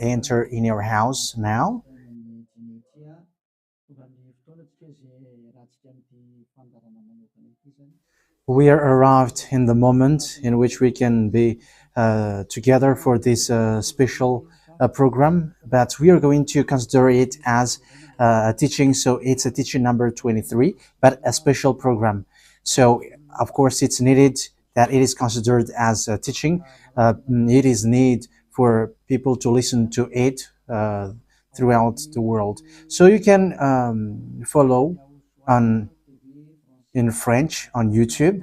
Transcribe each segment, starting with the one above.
enter in your house now. We are arrived in the moment in which we can be together for this special program, but we are going to consider it as a teaching. So it's a teaching number 23, but a special program. So of course it's needed that it is considered as a teaching. It is need for people to listen to it throughout the world. So you can follow on in French on YouTube,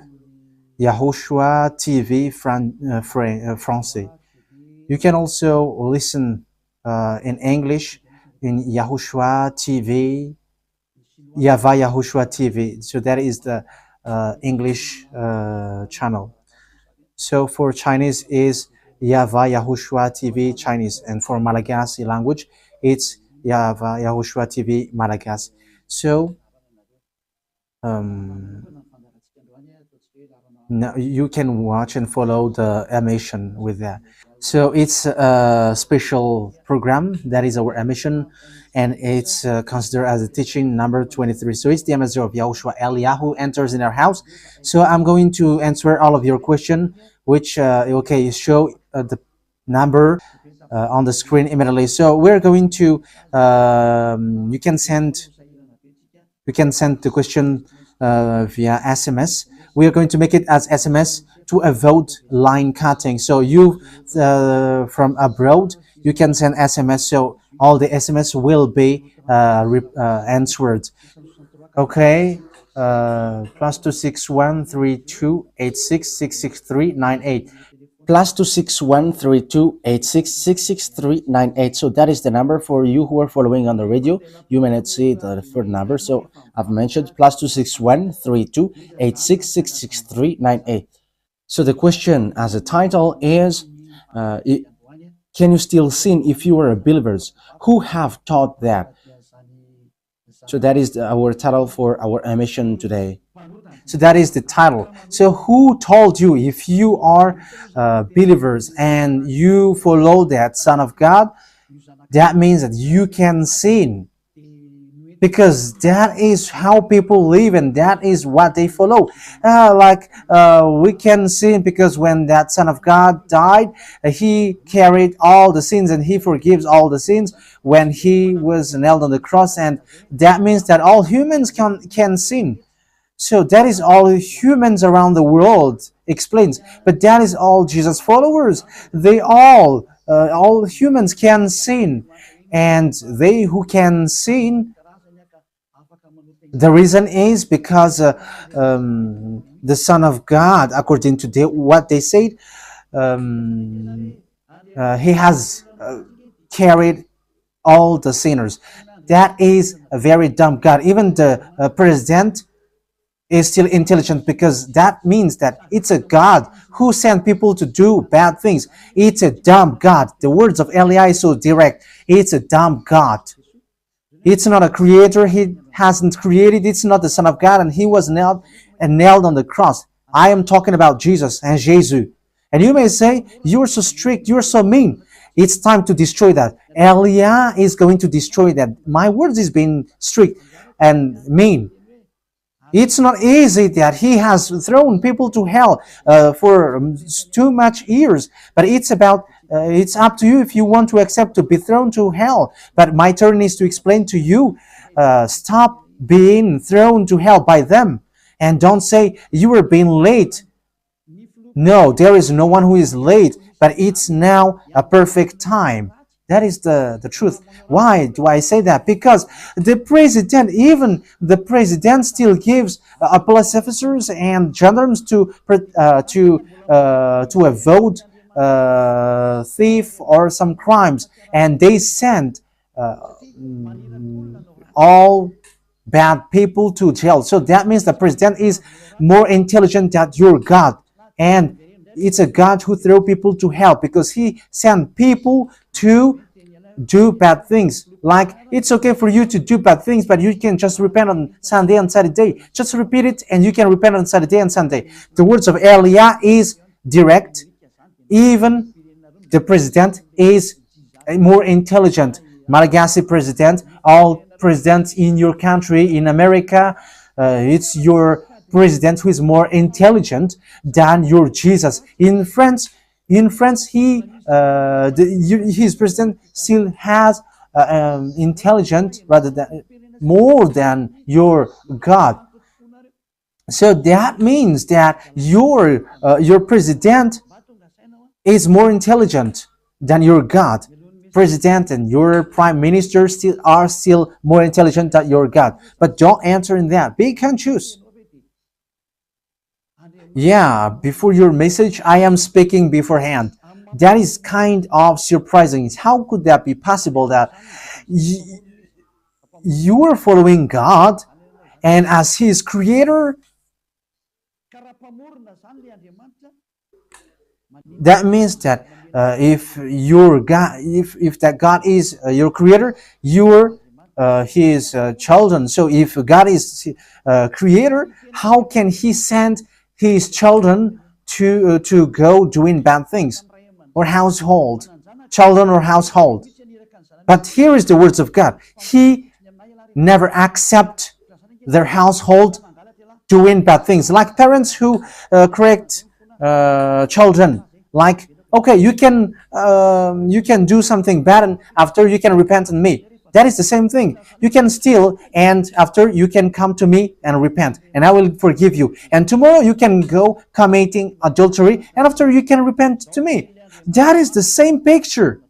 YAHOSHUAH TV Français. You can also listen in English in YAHOSHUAH TV, YAHVAH YAHOSHUAH TV. So that is the English channel. So for Chinese is YAHVAH YAHOSHUAH TV Chinese, and for Malagasy language it's YAHVAH YAHOSHUAH TV Malagasy. So now you can watch and follow the emission with that. So it's a special program that is our emission, and it's considered as a teaching number 23. So it's the message of Yahushua Eliyahu enters in our house. So I'm going to answer all of your question, which okay, show the number on the screen immediately. So we're going to you can send the question via SMS. We are going to make it as SMS to avoid line cutting. So you from abroad, you can send SMS. So all the SMS will be answered. Okay. +2613286666398. +2613286666398. So that is the number for you who are following on the radio. You may not see the third number, so I've mentioned +2613286666398. So the question as a title is, can you still sin if you are believers? Who have taught that? So that is our title for our emission today. So that is the title. So who told you, if you are believers and you follow that Son of God, that means that you can sin? Because that is how people live and that is what they follow. We can sin because when that Son of God died, he carried all the sins and he forgives all the sins when he was nailed on the cross, and that means that all humans can sin. So that is all humans around the world explains. But that is all Jesus followers. They all humans can sin. And they who can sin, the reason is because the Son of God, according to what they said, he has carried all the sinners. That is a very dumb God. Even the president is still intelligent, because that means that it's a God who sent people to do bad things. It's a dumb God. The words of Eli is so direct. It's a dumb God. It's not a creator. He hasn't created. It's not the Son of God, and he was nailed on the cross. I am talking about Jesus and Jesus. And you may say, you're so strict, you're so mean. It's time to destroy that. Eliah is going to destroy that. My words is being strict and mean. It's not easy that he has thrown people to hell for too much years. But it's about, it's up to you if you want to accept to be thrown to hell. But my turn is to explain to you, stop being thrown to hell by them. And don't say you were being late. No, there is no one who is late, but it's now a perfect time. That is the truth. Why do I say that? Because the president, even the president, still gives police officers and gendarmes to avoid thief or some crimes, and they send all bad people to jail. So that means the president is more intelligent than your God, and it's a God who throw people to hell because he sent people to do bad things. Like, it's okay for you to do bad things, but you can just repent on Sunday and Saturday. Just repeat it and you can repent on Saturday and Sunday. The words of Eliah is direct. Even the president is more intelligent. Malagasy president, all presidents in your country, in America, it's your president who is more intelligent than your Jesus. In France, his president still has intelligent rather than more than your God. So that means that your president is more intelligent than your God. President and your prime minister are still more intelligent than your God. But don't answer in that. Pick and choose. Yeah, before your message, I am speaking beforehand. That is kind of surprising. How could that be possible that you are following God and as His creator? That means that if your God, if that God is your creator, you're His children. So if God is creator, how can He send His children to go doing bad things or children or household? But here is the words of God. He never accept their household doing bad things, like parents who correct children. Like, okay, you can do something bad, and after you can repent on me. That is the same thing. You can steal, and after you can come to me and repent, and I will forgive you. And tomorrow you can go committing adultery, and after you can repent to me. That is the same picture.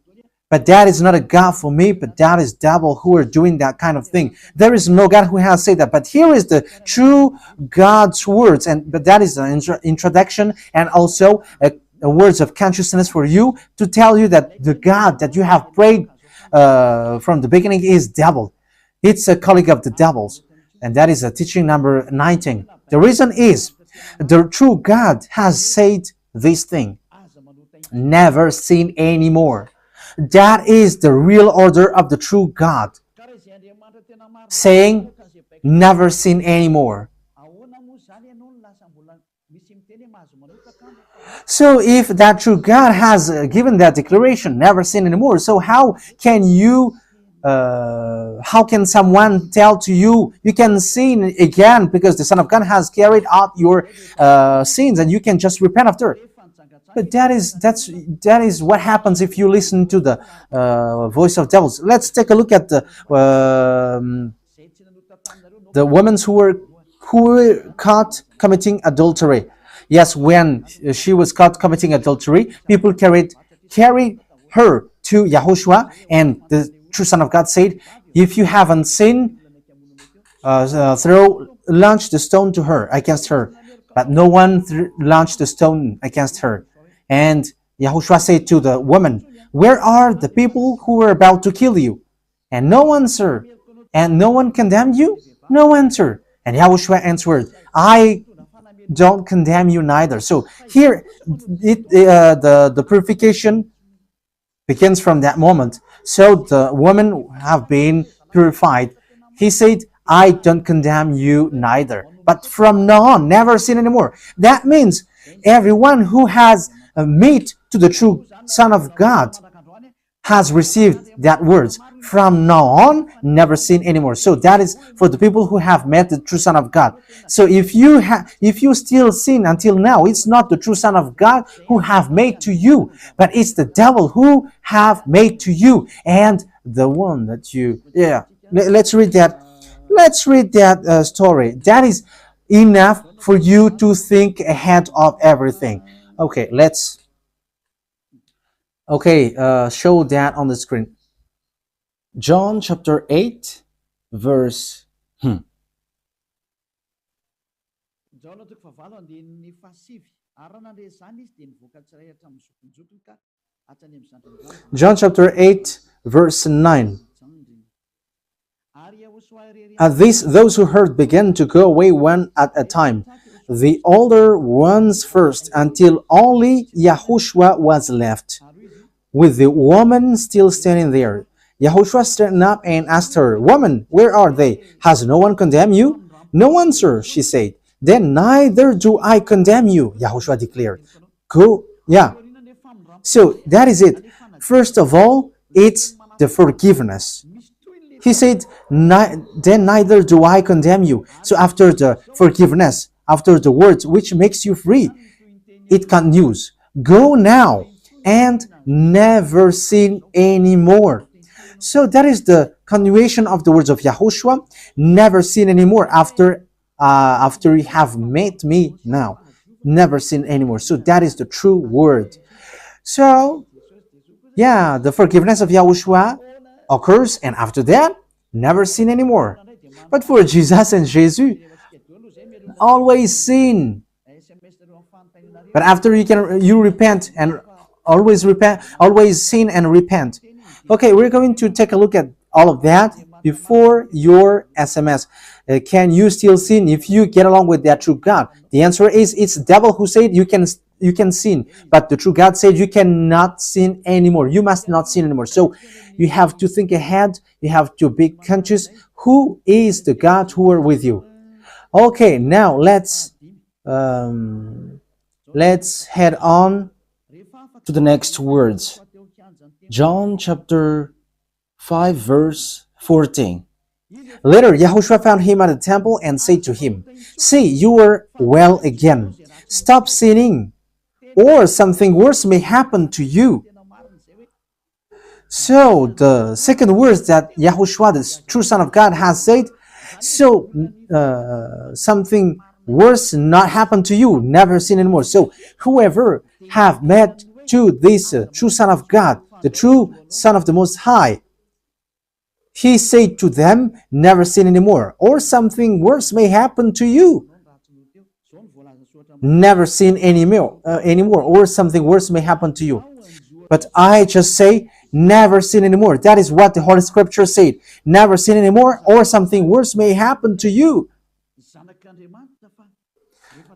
But that is not a God for me, but that is devil who are doing that kind of thing. There is no God who has said that. But here is the true God's words, but that is an introduction and also a words of consciousness for you to tell you that the God that you have prayed from the beginning is devil. It's a colleague of the devils. And that is a teaching number 19. The reason is the true God has said this thing. Never sin anymore. That is the real order of the true God. Saying, never sin anymore. So if that true God has given that declaration, never sin anymore, so how can someone tell to you, you can sin again because the Son of God has carried out your sins and you can just repent after? But that is what happens if you listen to the voice of devils. Let's take a look at the women who were caught committing adultery. Yes, when she was caught committing adultery, people carried her to YAHOSHUAH, and the true Son of God said, "If you haven't sinned, launch the stone to her against her." But no one launched the stone against her. And YAHOSHUAH said to the woman, "Where are the people who were about to kill you?" And no answer. And no one condemned you? No answer. And YAHOSHUAH answered, "I don't condemn you neither." So here, the purification begins from that moment. So the women have been purified. He said, "I don't condemn you neither. But from now on, never sin anymore." That means everyone who has met to the true Son of God has received that words. From now on, never sin anymore. So that is for the people who have met the true Son of God. So if you still sin until now, it's not the true Son of God who have made to you, but it's the devil who have made to you. And the one that you, let's read that. Let's read that story. That is enough for you to think ahead of everything. Okay, show that on the screen. John chapter 8, verse. John chapter 8, verse 9. At this, those who heard began to go away one at a time, the older ones first, until only YAHOSHUAH was left, with the woman still standing there. YAHOSHUAH straightened up and asked her, "Woman, where are they? Has no one condemned you?" "No one, sir," she said. "Then neither do I condemn you," YAHOSHUAH declared. Go, So that is it. First of all, it's the forgiveness. He said, then neither do I condemn you. So after the forgiveness, after the words which makes you free, it continues. Go now and never sin anymore. So that is the continuation of the words of Yahushua. Never sin anymore after you have met me now. Never sin anymore. So that is the true word. So yeah, the forgiveness of Yahushua occurs, and after that, never sin anymore. But for Jesus and Jesus, always sin. But after you repent and always sin and repent. Okay, we're going to take a look at all of that before your SMS. Can you still sin if you get along with that true God? The answer is it's the devil who said you can sin, but the true God said you cannot sin anymore. You must not sin anymore. So you have to think ahead. You have to be conscious. Who is the God who are with you? Okay, now let's head on to the next words. John chapter 5 verse 14. Later, Yahushua found him at the temple and said to him, "See, you are well again. Stop sinning, or something worse may happen to you." So the second words that Yahushua, the true Son of God, has said, so something worse not happen to you, never sin anymore. So whoever have met to this true Son of God, the true Son of the Most High, he said to them, never sin anymore, or something worse may happen to you. Never sin anymore, or something worse may happen to you. But I just say, never sin anymore. That is what the Holy Scripture said. Never sin anymore, or something worse may happen to you.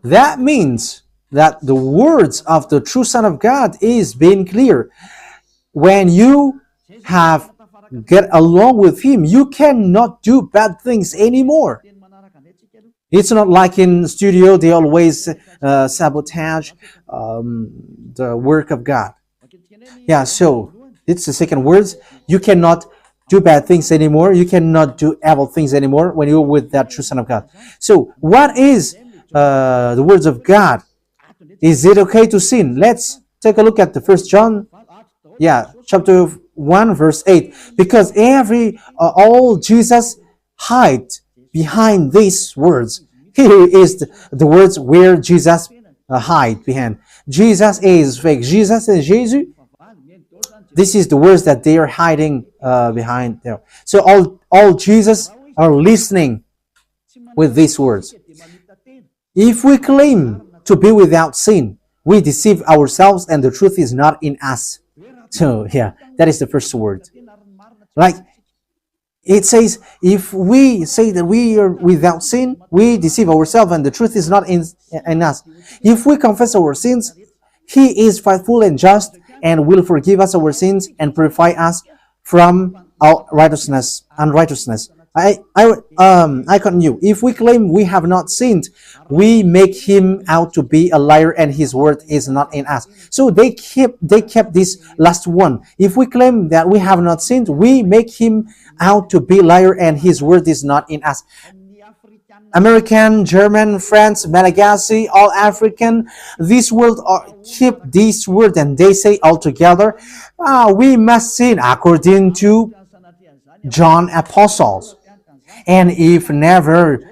That means that the words of the true Son of God is being clear. When you have get along with him, you cannot do bad things anymore. It's not like in studio, they always sabotage the work of God. Yeah, so it's the second words. You cannot do bad things anymore. You cannot do evil things anymore when you're with that true Son of God. So what is the words of God? Is it okay to sin? Let's take a look at the First John, chapter 1, verse 8. Because all Jesus hide behind these words. Here is the words where Jesus hide behind. Jesus is fake. Jesus and Jesus. This is the words that they are hiding behind there. So all Jesus are listening with these words. If we claim to be without sin, we deceive ourselves and the truth is not in us. So yeah, that is the first word. Like it says, if we say that we are without sin, we deceive ourselves and the truth is not in us. If we confess our sins, he is faithful and just and will forgive us our sins and purify us from our unrighteousness. I continue. If we claim we have not sinned, we make him out to be a liar and his word is not in us. So they kept this last one. If we claim that we have not sinned, we make him out to be a liar and his word is not in us. American, German, French, Malagasy, all African, this world keep this word and they say all together, we must sin according to John Apostles. And if never,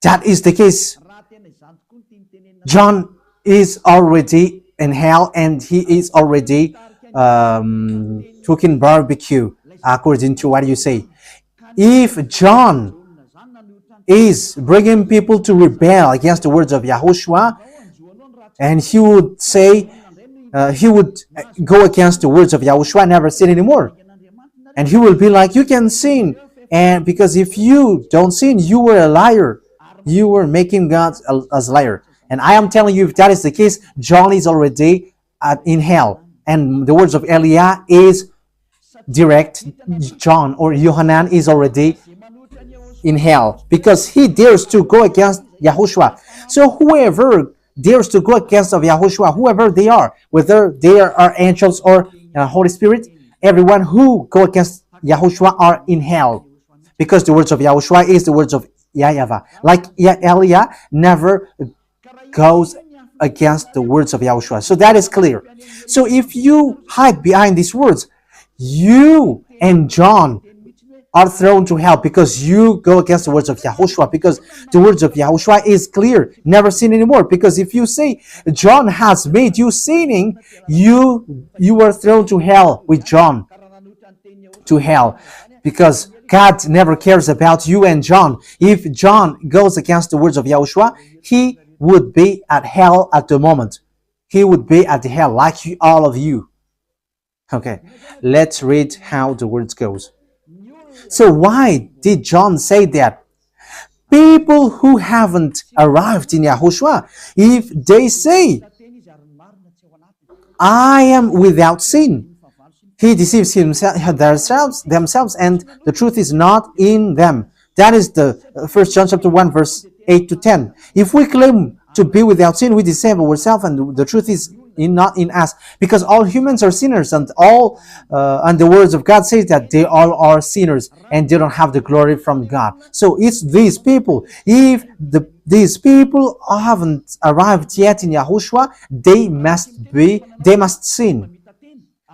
that is the case, John is already in hell and he is already cooking barbecue, according to what you say. If John is bringing people to rebel against the words of Yahushua, and he would say, he would go against the words of Yahushua, never sin anymore. And he will be like, you can sin. And because if you don't sin, you were a liar. You were making God as a liar. And I am telling you, if that is the case, John is already in hell. And the words of Eliah is direct. John or Yohanan is already in hell because he dares to go against Yahushua. So whoever dares to go against of Yahushua, whoever they are, whether they are angels or Holy Spirit, everyone who go against Yahushua are in hell. Because the words of Yahushua is the words of YAHVAH. Like Elia never goes against the words of Yahushua. So that is clear. So if you hide behind these words, you and John are thrown to hell because you go against the words of Yahushua, because the words of Yahushua is clear, never sin anymore. Because if you say John has made you sinning, you are thrown to hell with John, to hell, because God never cares about you and John. If John goes against the words of Yahushua, he would be at hell at the moment. He would be at the hell like all of you. Okay, let's read how the words goes. So why did John say that? People who haven't arrived in Yahushua, if they say, I am without sin, he deceives themselves, and the truth is not in them. That is the 1 John chapter 1, verse 8 to 10. If we claim to be without sin, we deceive ourselves, and the truth is not in us, because all humans are sinners, and the words of God says that they all are sinners and they don't have the glory from God. So it's these people. If these people haven't arrived yet in Yahushua, they must sin.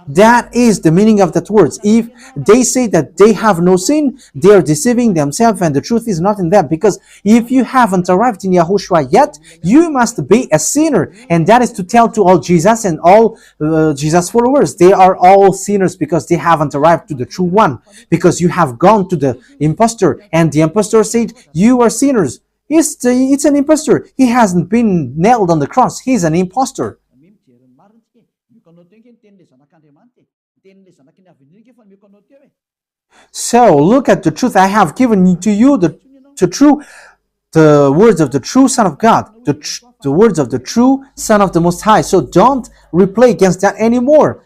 That is the meaning of that words. If they say that they have no sin, they are deceiving themselves, and the truth is not in them. Because if you haven't arrived in Yahushua yet, you must be a sinner. And that is to tell to all Jesus and all Jesus followers. They are all sinners because they haven't arrived to the true one. Because you have gone to the impostor, and the impostor said, you are sinners. It's an impostor. He hasn't been nailed on the cross. He's an impostor. So look at the truth I have given to you, the words of the true Son of God, the words of the true Son of the Most High. So don't replay against that anymore.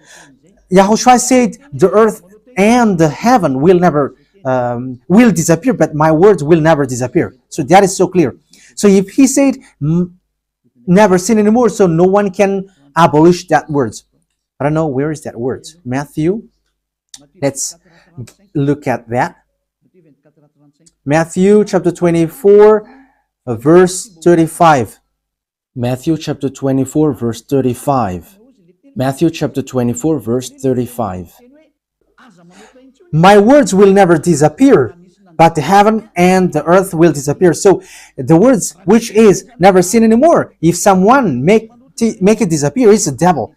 Yahushua said the earth and the heaven will never will disappear, but my words will never disappear. So that is so clear. So if he said never sin anymore, so no one can abolish that words. I don't know, where is that word? Matthew. Let's look at that. Matthew chapter 24, verse 35. Matthew chapter 24, verse 35. Matthew chapter 24, verse 35. My words will never disappear, but the heaven and the earth will disappear. So the words which is never sin anymore, if someone make it disappear, it's the devil.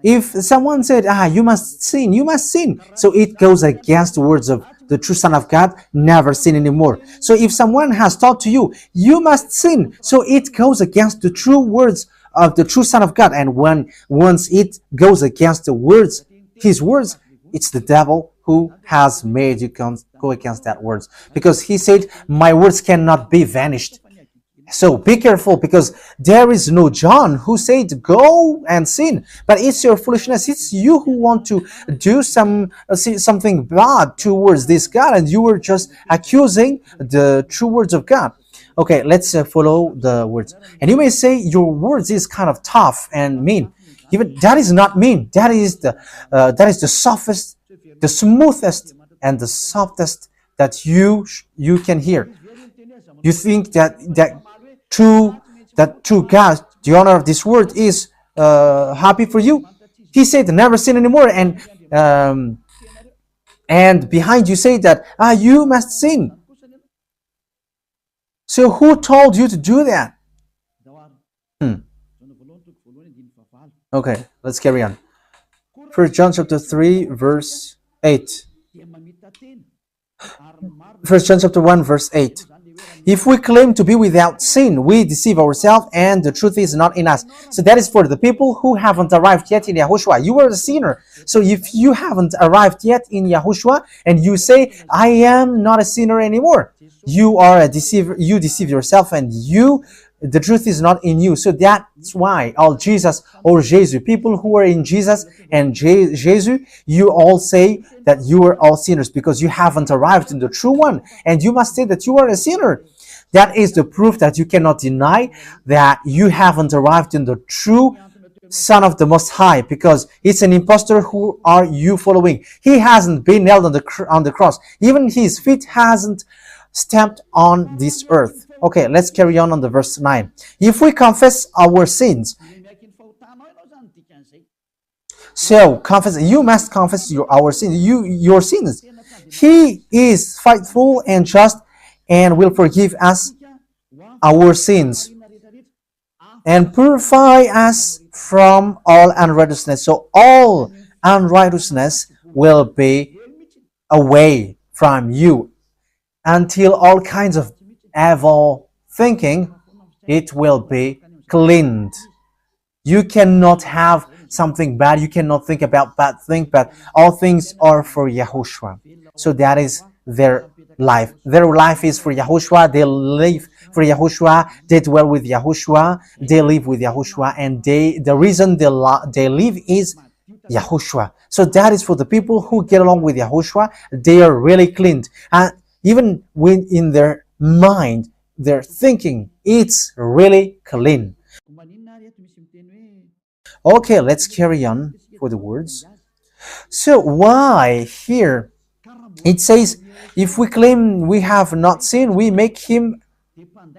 If someone said, you must sin, so it goes against the words of the true Son of God, never sin anymore. So if someone has taught to you, you must sin, so it goes against the true words of the true Son of God. And once it goes against the words, his words, it's the devil who has made you go against that words. Because he said, my words cannot be vanished. So be careful, because there is no John who said go and sin, but it's your foolishness. It's you who want to do something bad towards this God, and you were just accusing the true words of God. Okay, let's follow the words. And you may say your words is kind of tough and mean. Even that is not mean. That is the softest, the smoothest, and the softest that you can hear. You think that true God, the owner of this world, is happy for you? He said never sin anymore, and behind you say that you must sin. So who told you to do that? Okay, let's carry on. 1 John chapter 3, verse 8. 1 John chapter 1, verse 8. If we claim to be without sin, we deceive ourselves, and the truth is not in us. So that is for the people who haven't arrived yet in Yahushua. You are a sinner. So if you haven't arrived yet in Yahushua, and you say, I am not a sinner anymore, you are a deceiver. You deceive yourself, and the truth is not in you. So that's why all Jesus or Jesus, people who are in Jesus and Jesus, you all say that you are all sinners, because you haven't arrived in the true one, and you must say that you are a sinner. That is the proof that you cannot deny that you haven't arrived in the true Son of the Most High, because it's an impostor. Who are you following? He hasn't been nailed on the cross. Even his feet hasn't stamped on this earth. Okay, let's carry on the verse 9. If we confess our sins, so confess, you must confess our sins, your sins. He is faithful and just and will forgive us our sins and purify us from all unrighteousness. So all unrighteousness will be away from you until all kinds of evil thinking, it will be cleaned. You cannot have something bad. You cannot think about bad things, but all things are for Yahushua. So that is their life. Their life is for Yahushua. They live for Yahushua. They dwell with Yahushua. They live with Yahushua. And the reason they live is Yahushua. So that is for the people who get along with Yahushua. They are really cleaned. And even when in their mind, their thinking, it's really clean. Okay, let's carry on for the words. So why here it says, if we claim we have not sinned, we make him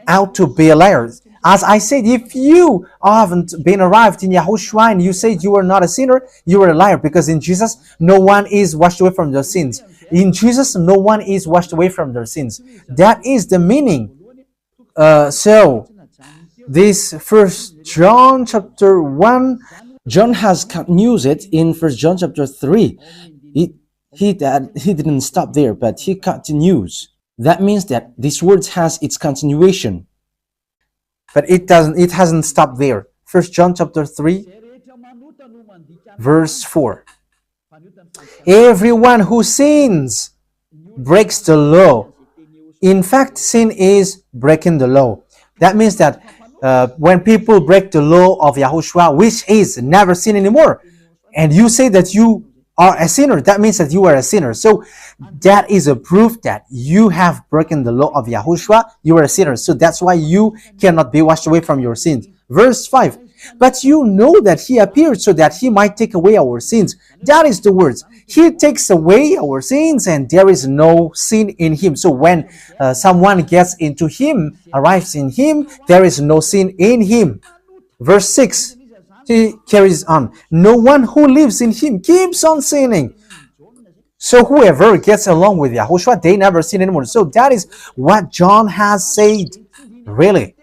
out to be a liar. As I said, if you haven't been arrived in Yahushua and you said you are not a sinner, you are a liar, because in Jesus no one is washed away from their sins. In Jesus no one is washed away from their sins. That is the meaning. So this First John chapter 1, John has continued it in First John chapter 3. He didn't stop there, but he continues. That means that this word has its continuation. But it hasn't stopped there. First John chapter 3, verse 4. Everyone who sins breaks the law. In fact, sin is breaking the law. That means that when people break the law of Yahushua, which is never sin anymore, and you say that you are a sinner, that means that you are a sinner. So that is a proof that you have broken the law of Yahushua. You are a sinner. So that's why you cannot be washed away from your sins. Verse 5. But you know that he appeared so that he might take away our sins. That is the words. He takes away our sins and there is no sin in him. So when someone gets into him, arrives in him, there is no sin in him. Verse 6. He carries on. No one who lives in him keeps on sinning. So whoever gets along with Yahushua, they never sin anymore. So that is what John has said, really.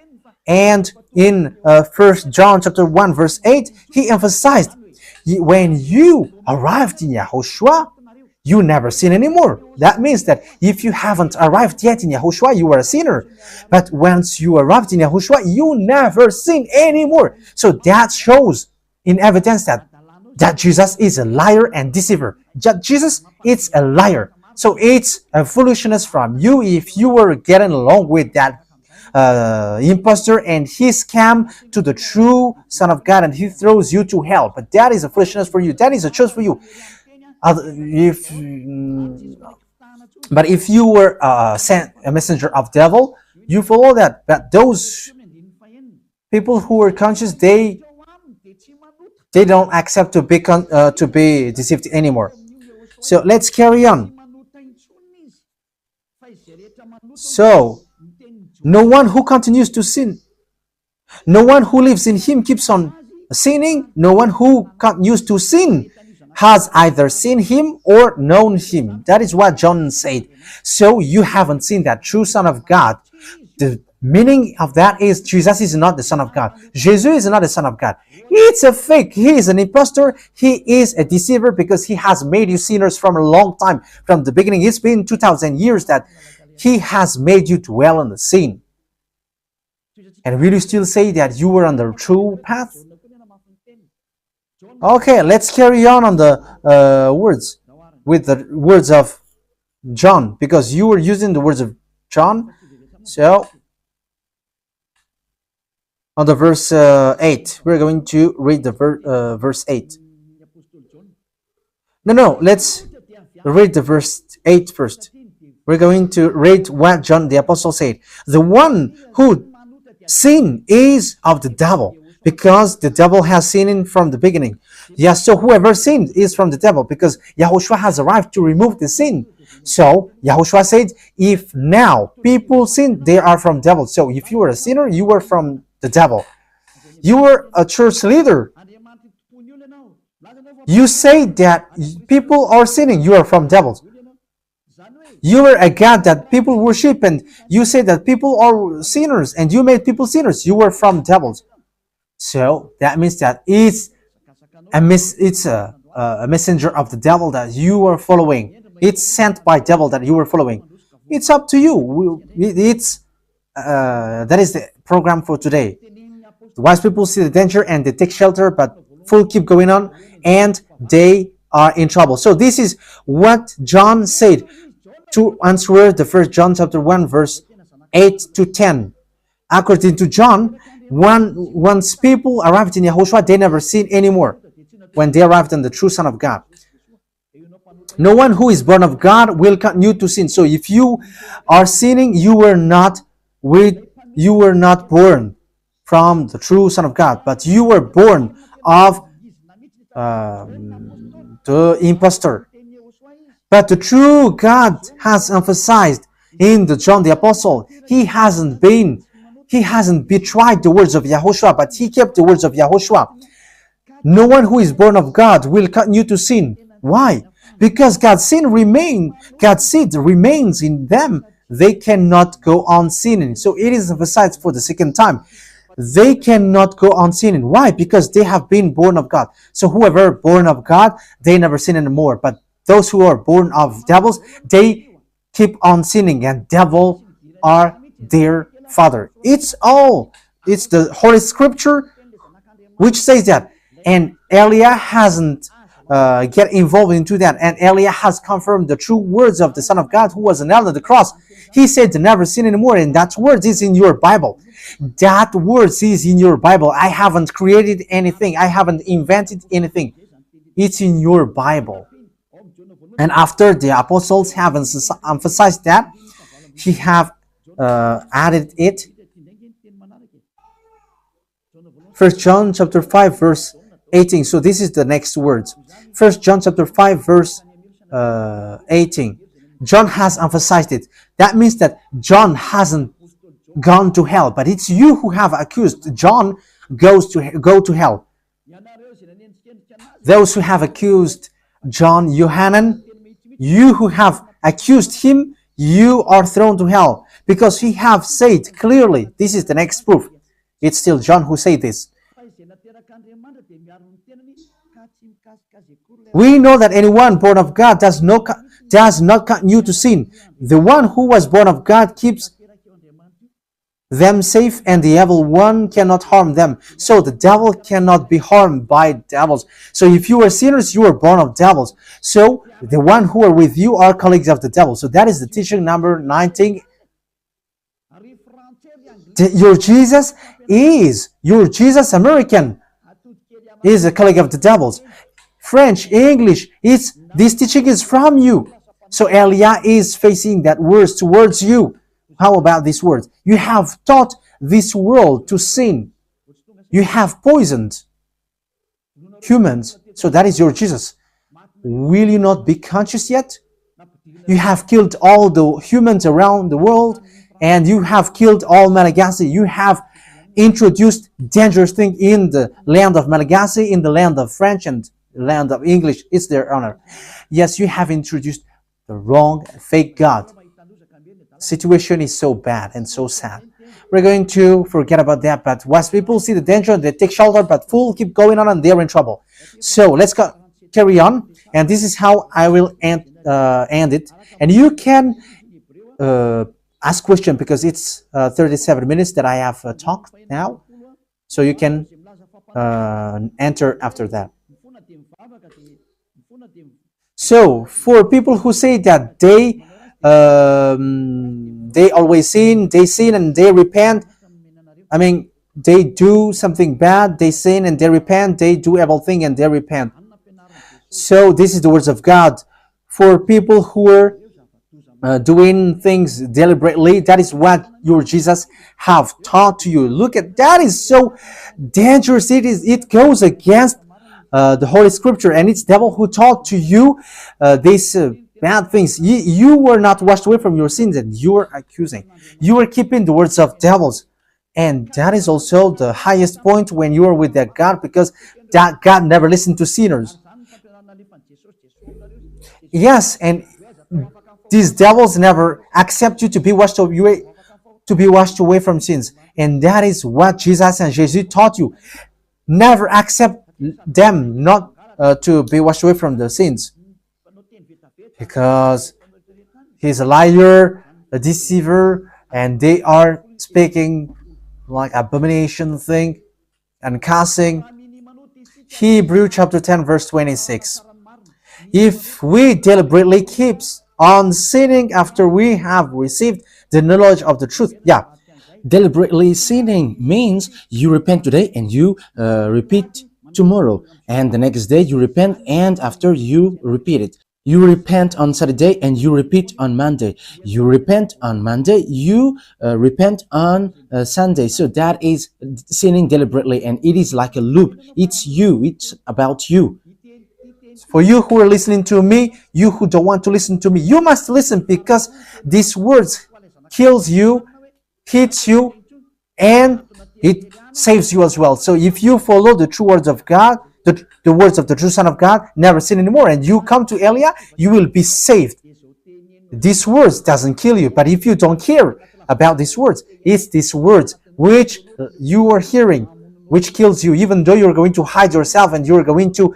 And in 1 John chapter 1 verse 8, he emphasized, when you arrived in Yahushua, you never sin anymore. That means that if you haven't arrived yet in Yahushua, you are a sinner. But once you arrived in Yahushua, you never sin anymore. So that shows in evidence that Jesus is a liar and deceiver. Jesus is a liar. So it's a foolishness from you if you were getting along with that impostor and he scam to the true Son of God and he throws you to hell. But that is a foolishness for you. That is a choice for you. But if you were sent a messenger of devil, you follow that. But those people who are conscious, they don't accept to be deceived anymore. So let's carry on. So no one who continues to sin, no one who lives in him keeps on sinning. No one who continues to sin has either seen him or known him. That is what John said. So you haven't seen that true Son of God. The meaning of that is Jesus is not the Son of God. Jesus is not the Son of God. It's a fake. He is an impostor. He is a deceiver because he has made you sinners from a long time. From the beginning, it's been 2,000 years that he has made you dwell in the sin. And will you still say that you were on the true path? Okay, let's carry on the words with the words of John, because you were using the words of John. So on the verse 8, we're going to read the verse 8. No, let's read the verse 8 first. We're going to read what John the Apostle said. The one who sin is of the devil, because the devil has sinned from the beginning. Yes, so whoever sinned is from the devil, because Yahushua has arrived to remove the sin. So Yahushua said, if now people sin, they are from devil. So if you were a sinner, you were from the devil. You were a church leader. You say that people are sinning, you are from devils. You were a God that people worship, and you say that people are sinners, and you made people sinners, you were from devils. So that means that it's a messenger of the devil that you are following. It's sent by devil that you are following. It's up to you. That is the program for today. The wise people see the danger and they take shelter, but fool keep going on and they are in trouble. So this is what John said to answer the 1 John chapter 1 verse 8 to 10. According to John, once people arrived in Yahushua, they never sin anymore when they arrived in the true Son of God. No one who is born of God will continue to sin. So if you are sinning, you were not born from the true Son of God, but you were born of the impostor. But the true God has emphasized in the John the Apostle, he hasn't betrayed the words of Yahushua, but he kept the words of Yahushua. No one who is born of God will continue to sin. Why? Because God's seed remains in them. They cannot go on sinning. So it is emphasized for the second time. They cannot go on sinning. Why? Because they have been born of God. So whoever born of God, they never sin anymore. But those who are born of devils, they keep on sinning, and devil are their father. It's the Holy Scripture which says that. And Elia hasn't get involved into that. And Elia has confirmed the true words of the Son of God who was nailed on the cross. He said to never sin anymore, and that word is in your Bible. That word is in your Bible. I haven't created anything. I haven't invented anything. It's in your Bible. And after the apostles have emphasized that, he have added it. 1 John chapter 5 verse 18. So this is the next words. 1 John chapter 5 verse 18. John has emphasized it. That means that John hasn't gone to hell, but it's you who have accused John go to hell. Those who have accused John Yohanan, you who have accused him, you are thrown to hell, because he have said clearly. This is the next proof. It's still John who said this. We know that anyone born of God does not continue to sin. The one who was born of God keeps them safe, and the evil one cannot harm them. So the devil cannot be harmed by devils. So if you are sinners, you are born of devils. So the one who are with you are colleagues of the devil. So that is the teaching number 19. Your Jesus American is a colleague of the devils. French, English, this teaching is from you. So Elia is facing that words towards you. How about these words? You have taught this world to sin. You have poisoned humans. So that is your Jesus. Will you not be conscious yet? You have killed all the humans around the world, and you have killed all Malagasy. You have introduced dangerous things in the land of Malagasy, in the land of French, and the land of English. It's their honor. Yes, you have introduced the wrong, fake God. Situation is so bad and so sad. We're going to forget about that, but once people see the danger, they take shelter, but fools keep going on and they're in trouble. So let's carry on, and this is how I will end it. And you can ask question, because it's 37 minutes that I have talked now, so you can enter after that. So for people who say that they always sin, and they repent. I mean, they do something bad, they sin and they repent. They do evil thing and they repent. So this is the words of God for people who are doing things deliberately. That is what your Jesus have taught to you. Look at that, is so dangerous. It goes against the Holy Scripture, and it's devil who taught to you these bad things. You were not washed away from your sins, and you are accusing. You are keeping the words of devils, and that is also the highest point when you are with that God, because that God never listened to sinners. Yes, and these devils never accept you to be washed away from sins, and that is what Jesus and Jesus taught you. Never accept them not to be washed away from the sins, because he's a liar, a deceiver, and they are speaking like abomination thing and cussing. Hebrew chapter 10 verse 26. If we deliberately keep on sinning after we have received the knowledge of the truth, Deliberately sinning means you repent today and you repeat tomorrow, and the next day you repent, and after you repeat it. You repent on Saturday and you repeat on Monday. You repent on Monday, you repent on Sunday. So that is sinning deliberately, and it is like a loop. It's you, it's about you. for you who are listening to me, you who don't want to listen to me, you must listen, because these words kills you, hits you, and it saves you as well. So if you follow the true words of God, the words of the true Son of God, never sin anymore, and you come to Elia, you will be saved. These words doesn't kill you, but if you don't care about these words, it's these words which you are hearing, which kills you, even though you're going to hide yourself and you're going to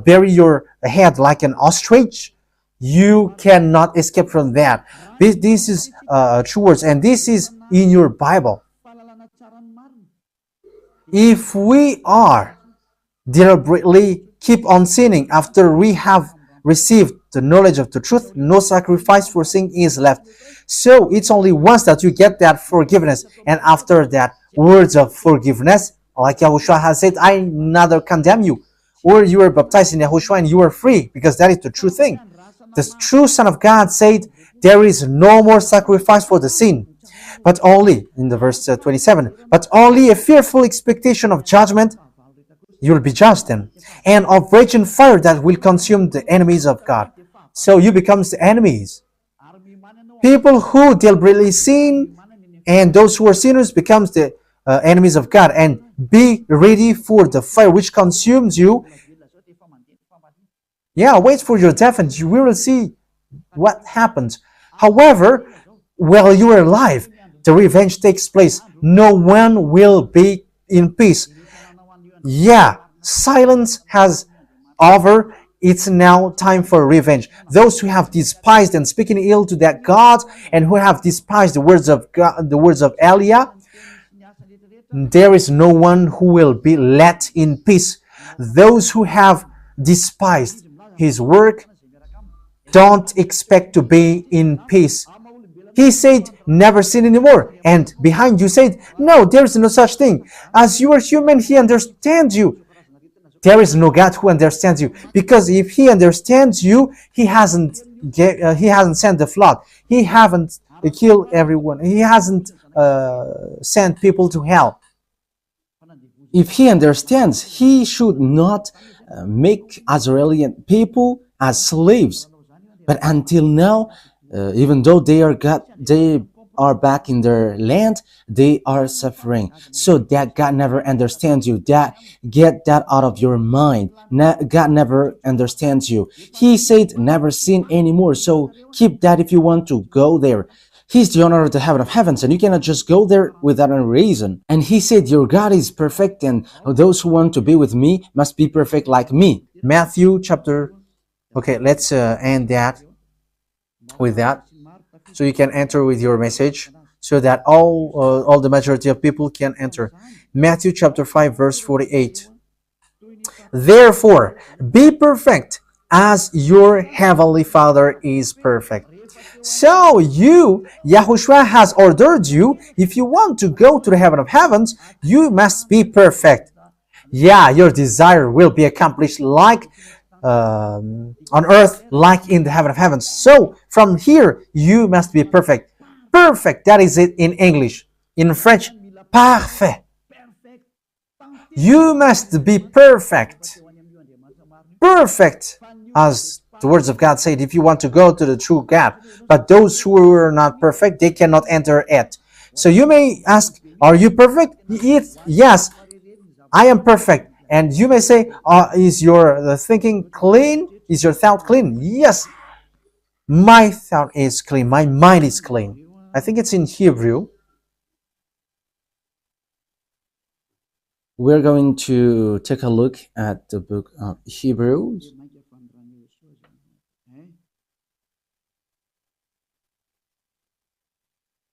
bury your head like an ostrich. You cannot escape from that. This is true words, and this is in your Bible. If we are deliberately keep on sinning after we have received the knowledge of the truth, no sacrifice for sin is left. So it's only once that you get that forgiveness, and after that words of forgiveness, like YAHOSHUAH has said, I neither condemn you, or you are baptized in YAHOSHUAH and you are free, because that is the true thing. The true Son of God said, there is no more sacrifice for the sin, but only, in the verse 27, but only a fearful expectation of judgment. You will be judged then, and of raging fire that will consume the enemies of God. So you become the enemies. People who deliberately sin and those who are sinners becomes the enemies of God, and be ready for the fire which consumes you. Wait for your death and you will see what happens. However, while you are alive, the revenge takes place. No one will be in peace. Silence has over. It's now time for revenge. Those who have despised and speaking ill to that God, and who have despised the words of God, the words of Elia, there is no one who will be let in peace. Those who have despised his work don't expect to be in peace. He said, never sin anymore. And behind you said, no, there is no such thing. As you are human, he understands you. There is no God who understands you, because if he understands you, he hasn't sent the flood. He haven't killed everyone. He hasn't sent people to hell. If he understands, he should not make Israeli people as slaves. But until now, even though they are back in their land, they are suffering. So that God never understands you. Get that out of your mind. God never understands you. He said never sin anymore. So keep that if you want to go there. He's the owner of the heaven of heavens, and you cannot just go there without a reason. And he said, your God is perfect, and those who want to be with me must be perfect like me. Matthew chapter... Okay, let's end that with that, so you can enter with your message, so that all the majority of people can enter. Matthew chapter 5 verse 48. Therefore, be perfect as your heavenly Father is perfect. So YAHOSHUAH has ordered you, if you want to go to the heaven of heavens, you must be perfect. Your desire will be accomplished like on earth like in the heaven of heavens. So from here, you must be perfect. Perfect, that is it in English. In French, parfait. You must be perfect. Perfect, as the words of God said, if you want to go to the true God. But those who are not perfect, they cannot enter it. So you may ask, are you perfect? Yes, I am perfect. And you may say, is your thinking clean? Is your thought clean? Yes, my thought is clean. My mind is clean. I think it's in Hebrew. We're going to take a look at the book of Hebrews.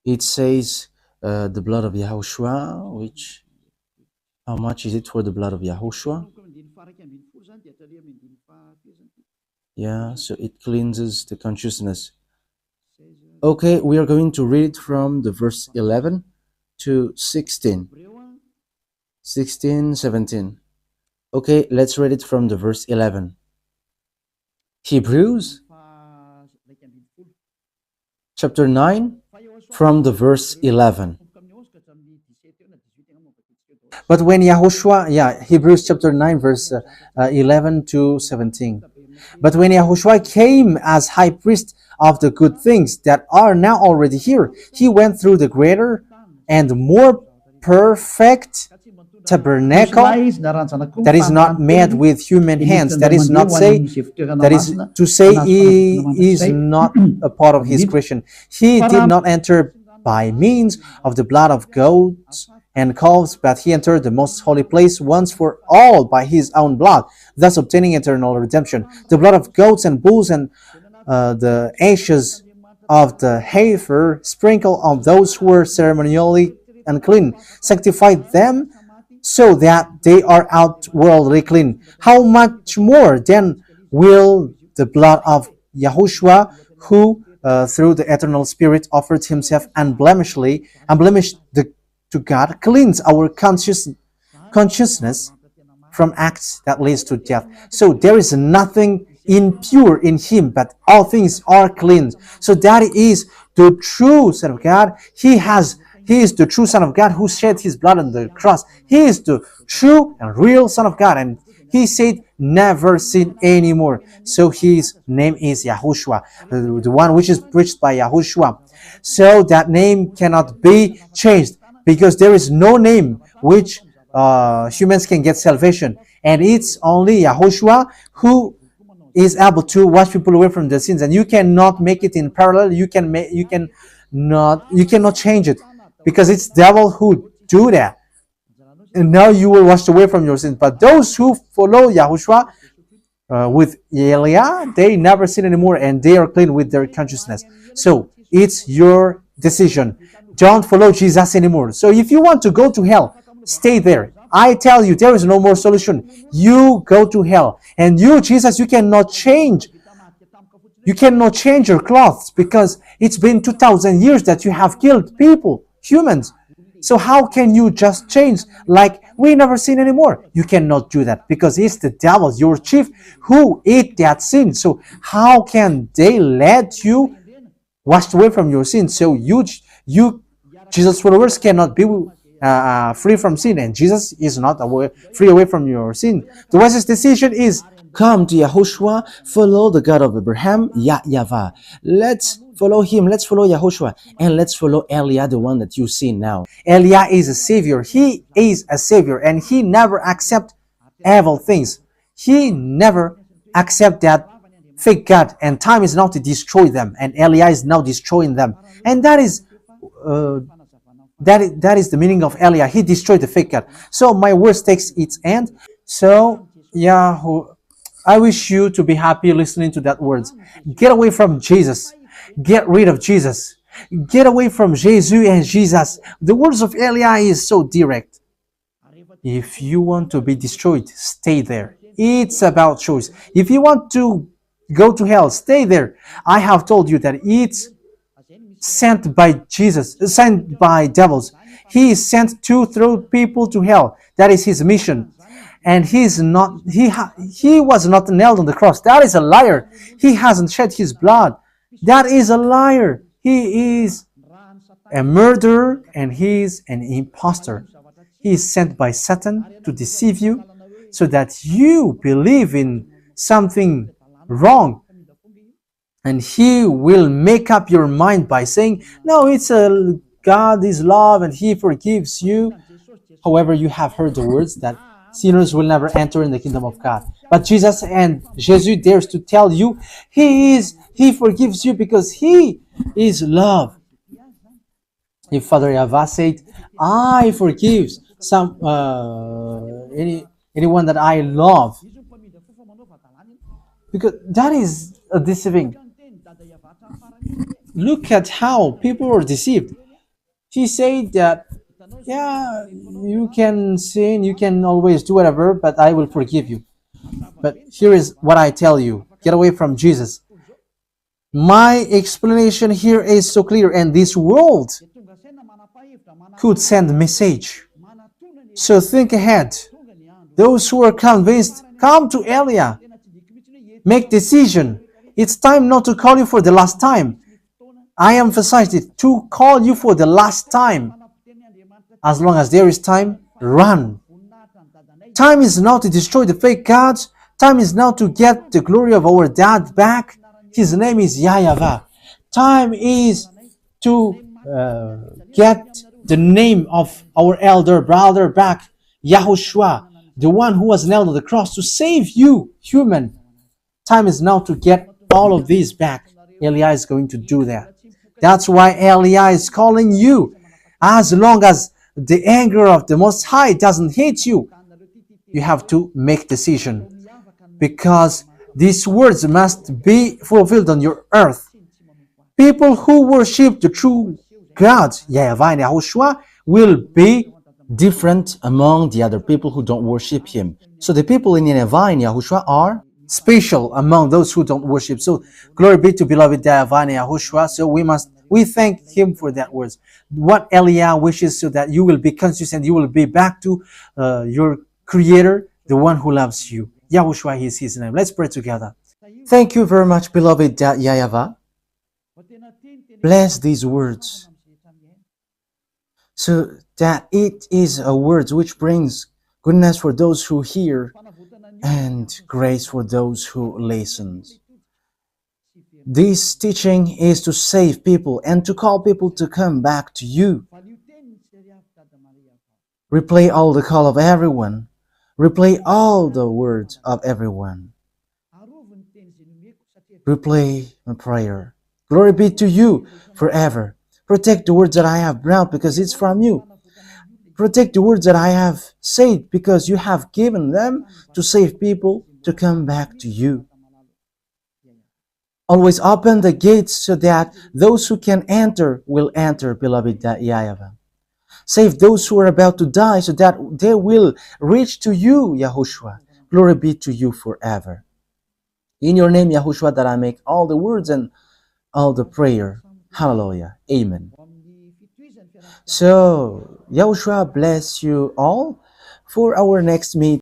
It says the blood of Yahushua, which, how much is it for the blood of Yahushua? Yeah, so it cleanses the consciousness. Okay, we are going to read from the verse 11 to 16. 16, 17. Okay, let's read it from the verse 11. Hebrews chapter 9 from the verse 11. But when Yahushua, Hebrews chapter 9, verse 11 to 17. But when Yahushua came as high priest of the good things that are now already here, he went through the greater and more perfect tabernacle that is not made with human hands. That is to say he is not a part of his creation. He did not enter by means of the blood of goats and calves, but he entered the most holy place once for all by his own blood, thus obtaining eternal redemption. The blood of goats and bulls and the ashes of the heifer sprinkled on those who were ceremonially unclean sanctified them, so that they are outwardly clean. How much more then will the blood of Yahushua, who through the eternal Spirit offered himself unblemished to God, cleanse our consciousness from acts that leads to death. So there is nothing impure in him, but all things are clean. So that is the true Son of God. He is the true Son of God who shed his blood on the cross. He is the true and real Son of God. And he said, never sin anymore. So his name is Yahushua, the one which is preached by Yahushua. So that name cannot be changed, because there is no name which humans can get salvation. And it's only Yahushua who is able to wash people away from their sins. And you cannot make it in parallel. You cannot change it, because it's devil who do that. And now you will wash away from your sins. But those who follow Yahushua with Elia, they never sin anymore, and they are clean with their consciousness. So it's your decision. Don't follow Jesus anymore. So if you want to go to hell, stay there. I tell you, there is no more solution. You go to hell. And you, Jesus, you cannot change. You cannot change your clothes, because it's been 2,000 years that you have killed people, humans. So how can you just change like we never sin anymore? You cannot do that, because it's the devil, your chief, who ate that sin. So how can they let you wash away from your sin? So you Jesus followers cannot be free from sin, and Jesus is not free away from your sin. The wisest decision is come to Yahushua, follow the God of Abraham, YAHVAH. Let's follow him, let's follow Yahushua, and let's follow Elia, the one that you see now. Elia is a savior. He is a savior, and he never accept evil things. He never accept that fake God, and time is now to destroy them, and Elia is now destroying them. And that is the meaning of Elia. He destroyed the fake God. So my words takes its end. So I wish you to be happy listening to that words. Get away from Jesus. Get rid of Jesus. Get away from Jesus and Jesus. The words of Elia is so direct. If you want to be destroyed, stay there. It's about choice. If you want to go to hell, stay there. I have told you that it's sent by Jesus, sent by devils. He is sent to throw people to hell. That is his mission. and he was not nailed on the cross. That is a liar. He hasn't shed his blood. That is a liar. He is a murderer and he is an impostor. He is sent by Satan to deceive you so that you believe in something wrong, and he will make up your mind by saying, no, it's a God is love and he forgives you. However, you have heard the words that sinners will never enter in the kingdom of God. But Jesus dares to tell you he forgives you because he is love. If Father YAHVAH said, I forgive anyone that I love, because that is a deceiving. Look at how people are deceived. He said that, yeah, you can sin, you can always do whatever, but I will forgive you. But here is what I tell you: get away from Jesus. My explanation here is so clear, and this world could send a message. So think ahead. Those who are convinced, come to Elia. Make decision. It's time not to call you for the last time. I emphasized it, to call you for the last time. As long as there is time, run. Time is now to destroy the fake gods. Time is now to get the glory of our dad back. His name is YAHVAH. Time is to get the name of our elder brother back, YAHOSHUAH, the one who was nailed on the cross to save you, human. Time is now to get all of these back. Elia is going to do that. That's why Elia is calling you. As long as the anger of the Most High doesn't hit you, you have to make decision, because these words must be fulfilled on your earth. People who worship the true God, YAHVAH and YAHOSHUAH, will be different among the other people who don't worship him. So the people in YAHVAH and YAHOSHUAH are special among those who don't worship. So glory be to beloved YAHVAH and YAHOSHUAH. So we thank him for that words. What Elia wishes, so that you will be conscious and you will be back to your Creator, the one who loves you. YAHOSHUAH is his name. Let's pray together. Thank you very much, beloved YAHVAH. Bless these words, so that it is a word which brings goodness for those who hear and grace for those who listen. This teaching is to save people and to call people to come back to you. Replay all the call of everyone. Replay all the words of everyone. Replay my prayer. Glory be to you forever. Protect the words that I have brought, because it's from you. Protect the words that I have said, because you have given them to save people to come back to you. Always open the gates so that those who can enter will enter, beloved YAHVAH. Save those who are about to die so that they will reach to you, YAHOSHUAH. Glory be to you forever. In your name, YAHOSHUAH, that I make all the words and all the prayer. Hallelujah. Amen. So, YAHOSHUAH bless you all for our next meeting.